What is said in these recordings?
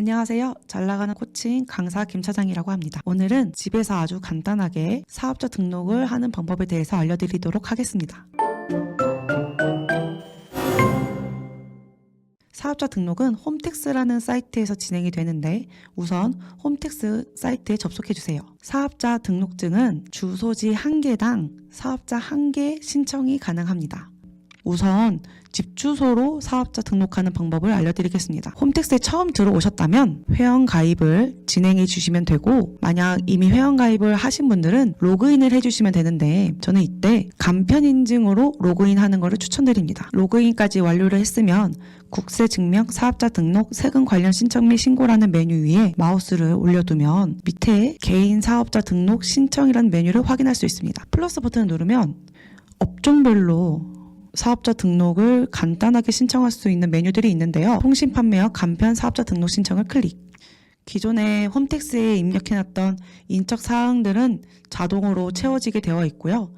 안녕하세요. 잘나가는 코칭 강사 김차장이라고 합니다. 오늘은 집에서 아주 간단하게 사업자 등록을 하는 방법에 대해서 알려드리도록 하겠습니다. 사업자 등록은 홈택스라는 사이트에서 진행이 되는데 우선 홈택스 사이트에 접속해주세요. 사업자 등록증은 주소지 1개당 사업자 1개 신청이 가능합니다. 우선 집 주소로 사업자 등록하는 방법을 알려드리겠습니다. 홈택스에 처음 들어오셨다면 회원가입을 진행해 주시면 되고, 만약 이미 회원가입을 하신 분들은 로그인을 해주시면 되는데 저는 이때 간편 인증으로 로그인하는 것을 추천드립니다. 로그인까지 완료를 했으면 국세 증명, 사업자 등록, 세금 관련 신청 및 신고라는 메뉴 위에 마우스를 올려두면 밑에 개인 사업자 등록 신청이라는 메뉴를 확인할 수 있습니다. 플러스 버튼을 누르면 업종별로 사업자 등록을 간단하게 신청할 수 있는 메뉴들이 있는데요. 통신 판매업 간편 사업자 등록 신청을 클릭. 기존에 홈택스에 입력해놨던 인적 사항들은 자동으로 채워지게 되어 있고요.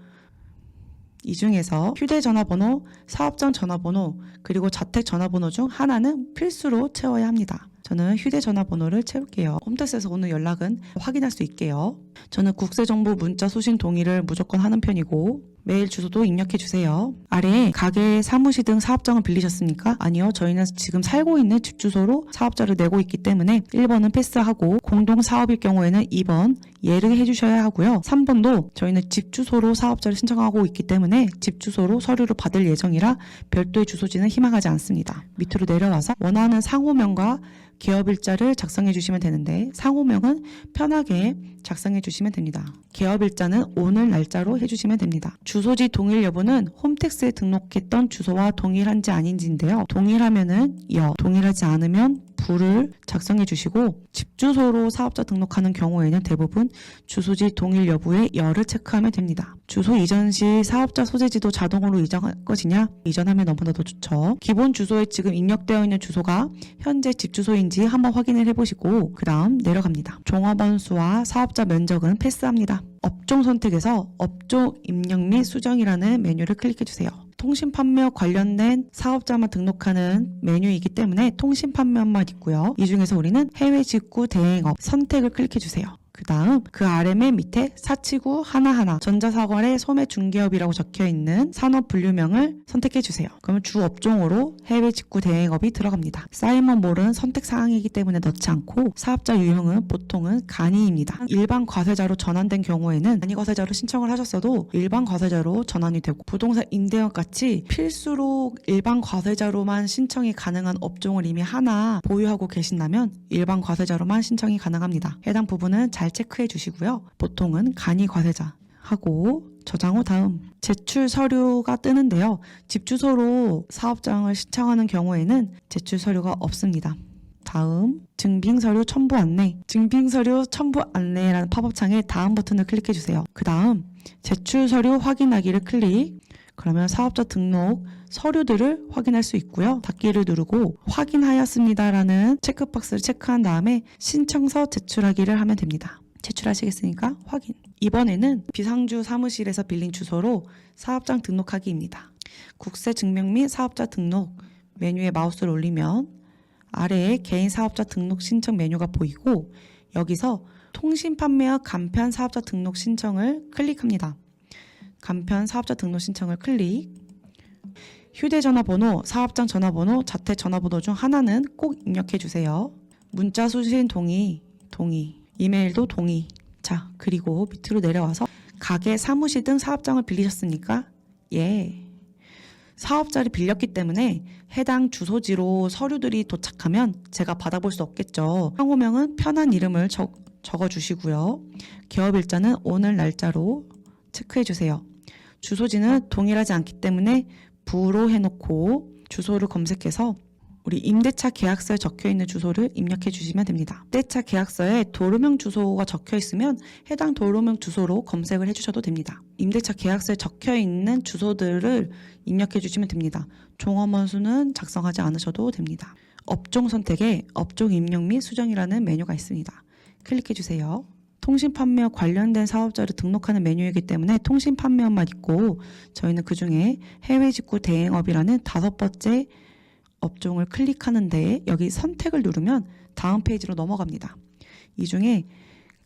이 중에서 휴대전화번호, 사업장 전화번호, 그리고 자택 전화번호 중 하나는 필수로 채워야 합니다. 저는 휴대전화번호를 채울게요. 홈택스에서 오는 연락은 확인할 수 있게요. 저는 국세정보 문자 수신 동의를 무조건 하는 편이고 메일 주소도 입력해주세요. 아래에 가게, 사무실 등 사업장을 빌리셨습니까? 아니요. 저희는 지금 살고 있는 집 주소로 사업자를 내고 있기 때문에 1번은 패스하고, 공동사업일 경우에는 2번 예를 해주셔야 하고요. 3번도 저희는 집 주소로 사업자를 신청하고 있기 때문에 집 주소로 서류를 받을 예정이라 별도의 주소지는 희망하지 않습니다. 밑으로 내려와서 원하는 상호명과 개업일자를 작성해 주시면 되는데 상호명은 편하게 작성해 주시면 됩니다. 개업일자는 오늘 날짜로 해주시면 됩니다. 주소지 동일 여부는 홈택스에 등록했던 주소와 동일한지 아닌지인데요. 동일하면은 여, 동일하지 않으면 부를 작성해 주시고, 집 주소로 사업자 등록하는 경우에는 대부분 주소지 동일 여부에 여를 체크하면 됩니다. 주소 이전 시 사업자 소재지도 자동으로 이전할 것이냐? 이전하면 너무나 더 좋죠. 기본 주소에 지금 입력되어 있는 주소가 현재 집 주소인지 한번 확인을 해보시고 그 다음 내려갑니다. 종업원 수와 사업자 면적은 패스합니다. 업종 선택에서 업종 입력 및 수정이라는 메뉴를 클릭해주세요. 통신 판매업 관련된 사업자만 등록하는 메뉴이기 때문에 통신 판매업만 있고요. 이 중에서 우리는 해외 직구 대행업 선택을 클릭해주세요. 그 다음 그 아래 맨 밑에 사치구 하나하나 전자사거래 소매 중개업이라고 적혀있는 산업 분류명을 선택해주세요. 그러면 주 업종으로 해외 직구 대행업이 들어갑니다. 사이먼 몰은 선택사항이기 때문에 넣지 않고, 사업자 유형은 보통은 간이입니다. 일반 과세자로 전환된 경우에는 간이 과세자로 신청을 하셨어도 일반 과세자로 전환이 되고, 부동산 임대업 같이 필수로 일반 과세자로만 신청이 가능한 업종을 이미 하나 보유하고 계신다면 일반 과세자로만 신청이 가능합니다. 해당 부분은 잘 체크해 주시고요. 보통은 간이 과세자 하고 저장 후 다음 제출 서류가 뜨는데요. 집 주소로 사업장을 신청하는 경우에는 제출 서류가 없습니다. 다음 증빙서류 첨부 안내, 증빙서류 첨부 안내라는 팝업창에 다음 버튼을 클릭해 주세요. 그 다음 제출 서류 확인하기를 클릭. 그러면 사업자 등록 서류들을 확인할 수 있고요. 닫기를 누르고 확인하였습니다라는 체크박스를 체크한 다음에 신청서 제출하기를 하면 됩니다. 제출하시겠습니까? 확인. 이번에는 비상주 사무실에서 빌린 주소로 사업장 등록하기입니다. 국세 증명 및 사업자 등록 메뉴에 마우스를 올리면 아래에 개인 사업자 등록 신청 메뉴가 보이고, 여기서 통신 판매업 간편 사업자 등록 신청을 클릭합니다. 간편 사업자 등록 신청을 클릭. 휴대전화번호, 사업장 전화번호, 자택 전화번호 중 하나는 꼭 입력해 주세요. 문자 수신 동의. 이메일도 동의. 자, 그리고 밑으로 내려와서 가게, 사무실 등 사업장을 빌리셨습니까? 예. 사업자를 빌렸기 때문에 해당 주소지로 서류들이 도착하면 제가 받아볼 수 없겠죠. 상호명은 편한 이름을 적어주시고요. 개업일자는 오늘 날짜로 체크해주세요. 주소지는 동일하지 않기 때문에 부로 해놓고 주소를 검색해서 우리 임대차 계약서에 적혀있는 주소를 입력해 주시면 됩니다. 임대차 계약서에 도로명 주소가 적혀있으면 해당 도로명 주소로 검색을 해주셔도 됩니다. 임대차 계약서에 적혀있는 주소들을 입력해 주시면 됩니다. 종업원 수는 작성하지 않으셔도 됩니다. 업종 선택에 업종 입력 및 수정이라는 메뉴가 있습니다. 클릭해 주세요. 통신 판매업 관련된 사업자를 등록하는 메뉴이기 때문에 통신 판매업만 있고, 저희는 그 중에 해외 직구 대행업이라는 5번째 업종을 클릭하는데 여기 선택을 누르면 다음 페이지로 넘어갑니다. 이 중에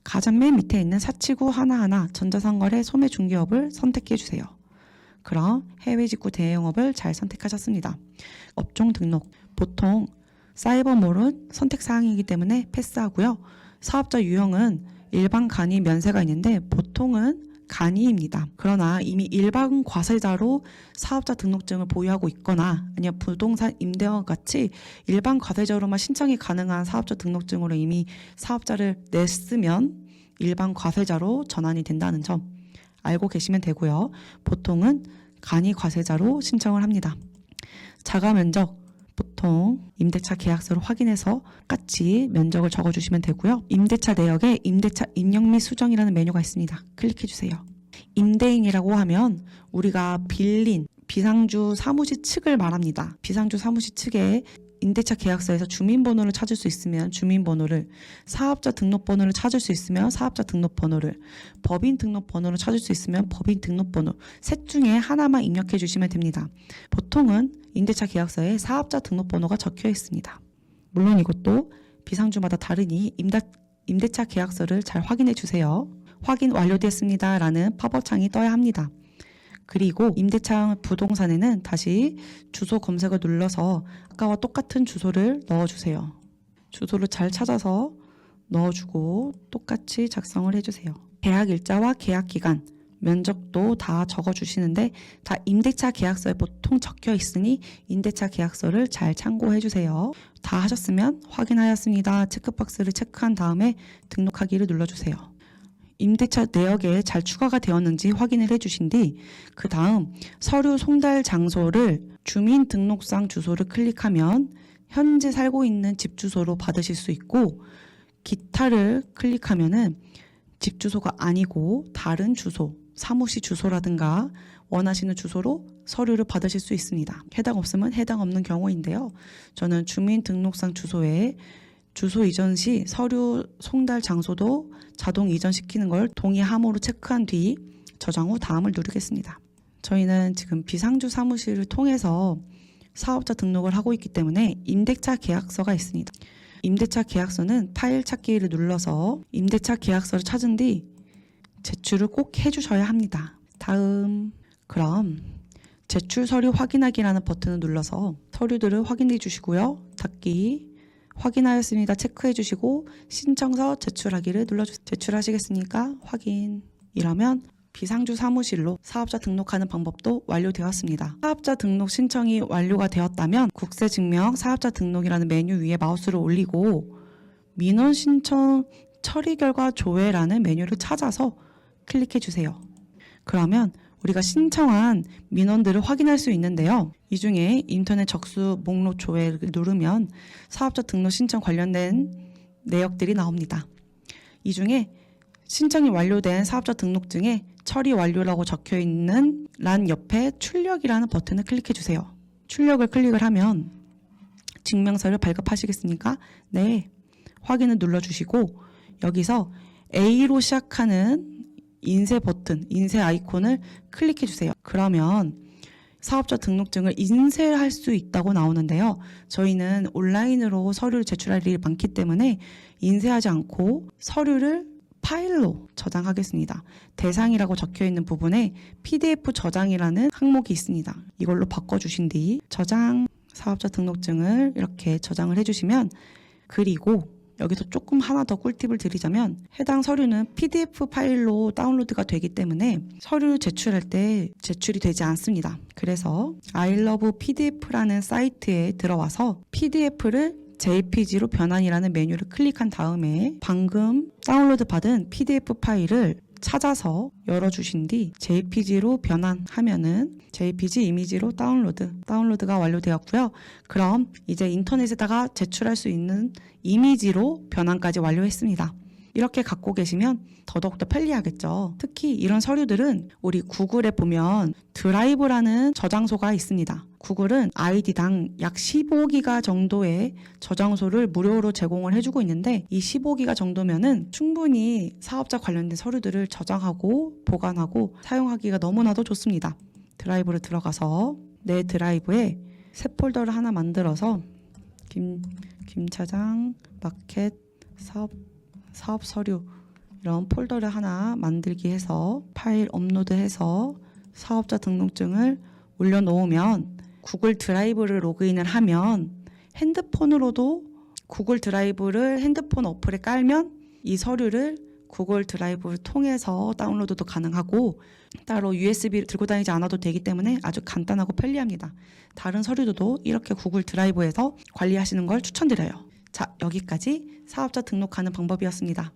가장 맨 밑에 있는 사치구 하나하나 전자상거래 소매 중개업을 선택해 주세요. 그럼 해외 직구 대행업을 잘 선택하셨습니다. 업종 등록, 보통 사이버몰은 선택사항이기 때문에 패스하고요. 사업자 유형은 일반 간이 면세가 있는데 보통은 간이입니다. 그러나 이미 일반 과세자로 사업자 등록증을 보유하고 있거나 아니면 부동산 임대와 같이 일반 과세자로만 신청이 가능한 사업자 등록증으로 이미 사업자를 냈으면 일반 과세자로 전환이 된다는 점 알고 계시면 되고요. 보통은 간이 과세자로 신청을 합니다. 자가 면적, 보통 임대차 계약서를 확인해서 똑같이 면적을 적어주시면 되고요. 임대차 내역에 임대차 입력 및 수정이라는 메뉴가 있습니다. 클릭해주세요. 임대인이라고 하면 우리가 빌린 비상주 사무실 측을 말합니다. 비상주 사무실 측에 임대차 계약서에서 주민번호를 찾을 수 있으면 주민번호를, 사업자 등록번호를 찾을 수 있으면 사업자 등록번호를, 법인 등록번호를 찾을 수 있으면 법인 등록번호, 셋 중에 하나만 입력해 주시면 됩니다. 보통은 임대차 계약서에 사업자 등록번호가 적혀 있습니다. 물론 이것도 비상주마다 다르니 임대차 계약서를 잘 확인해 주세요. 확인 완료됐습니다 라는 팝업 창이 떠야 합니다. 그리고 임대차 부동산에는 다시 주소 검색을 눌러서 아까와 똑같은 주소를 넣어주세요. 주소를 잘 찾아서 넣어주고 똑같이 작성을 해주세요. 계약 일자와 계약 기간, 면적도 다 적어주시는데 다 임대차 계약서에 보통 적혀 있으니 임대차 계약서를 잘 참고해 주세요. 다 하셨으면 확인하였습니다. 체크박스를 체크한 다음에 등록하기를 눌러주세요. 임대차 내역에 잘 추가가 되었는지 확인을 해주신 뒤 그 다음 서류 송달 장소를 주민등록상 주소를 클릭하면 현재 살고 있는 집 주소로 받으실 수 있고, 기타를 클릭하면은 집 주소가 아니고 다른 주소, 사무실 주소라든가 원하시는 주소로 서류를 받으실 수 있습니다. 해당 없으면 해당 없는 경우인데요. 저는 주민등록상 주소에 주소 이전 시 서류 송달 장소도 자동 이전시키는 걸 동의함으로 체크한 뒤 저장 후 다음을 누르겠습니다. 저희는 지금 비상주 사무실을 통해서 사업자 등록을 하고 있기 때문에 임대차 계약서가 있습니다. 임대차 계약서는 파일 찾기를 눌러서 임대차 계약서를 찾은 뒤 제출을 꼭 해주셔야 합니다. 다음, 그럼 제출 서류 확인하기라는 버튼을 눌러서 서류들을 확인해 주시고요. 닫기, 확인하였습니다. 체크해 주시고 신청서 제출하기를 눌러주세요. 제출하시겠습니까? 확인. 이러면 비상주 사무실로 사업자 등록하는 방법도 완료되었습니다. 사업자 등록 신청이 완료가 되었다면 국세증명 사업자 등록이라는 메뉴 위에 마우스를 올리고 민원 신청 처리 결과 조회라는 메뉴를 찾아서 클릭해 주세요. 그러면 우리가 신청한 민원들을 확인할 수 있는데요. 이 중에 인터넷 접수 목록 조회를 누르면 사업자 등록 신청 관련된 내역들이 나옵니다. 이 중에 신청이 완료된 사업자 등록증에 처리 완료라고 적혀 있는 란 옆에 출력이라는 버튼을 클릭해 주세요. 출력을 클릭을 하면 증명서를 발급하시겠습니까? 네. 확인을 눌러주시고 여기서 A로 시작하는 인쇄 버튼, 인쇄 아이콘을 클릭해 주세요. 그러면 사업자 등록증을 인쇄할 수 있다고 나오는데요. 저희는 온라인으로 서류를 제출할 일이 많기 때문에 인쇄하지 않고 서류를 파일로 저장하겠습니다. 대상이라고 적혀 있는 부분에 PDF 저장이라는 항목이 있습니다. 이걸로 바꿔주신 뒤 저장 사업자 등록증을 이렇게 저장을 해주시면, 그리고 여기서 조금 하나 더 꿀팁을 드리자면 해당 서류는 PDF 파일로 다운로드가 되기 때문에 서류 제출할 때 제출이 되지 않습니다. 그래서 I love PDF라는 사이트에 들어와서 PDF를 JPG로 변환이라는 메뉴를 클릭한 다음에 방금 다운로드 받은 PDF 파일을 찾아서 열어주신 뒤 JPG로 변환하면은 JPG 이미지로 다운로드가 완료되었고요. 그럼 이제 인터넷에다가 제출할 수 있는 이미지로 변환까지 완료했습니다. 이렇게 갖고 계시면 더더욱더 편리하겠죠. 특히 이런 서류들은 우리 구글에 보면 드라이브라는 저장소가 있습니다. 구글은 아이디당 약 15기가 정도의 저장소를 무료로 제공을 해주고 있는데, 이 15기가 정도면은 충분히 사업자 관련된 서류들을 저장하고 보관하고 사용하기가 너무나도 좋습니다. 드라이브를 들어가서 내 드라이브에 새 폴더를 하나 만들어서 김 차장 마켓 사업 서류 이런 폴더를 하나 만들기 해서 파일 업로드해서 사업자 등록증을 올려놓으면 구글 드라이브를 로그인을 하면 핸드폰으로도 구글 드라이브를 핸드폰 어플에 깔면 이 서류를 구글 드라이브를 통해서 다운로드도 가능하고 따로 USB 들고 다니지 않아도 되기 때문에 아주 간단하고 편리합니다. 다른 서류들도 이렇게 구글 드라이브에서 관리하시는 걸 추천드려요. 자, 여기까지 사업자 등록하는 방법이었습니다.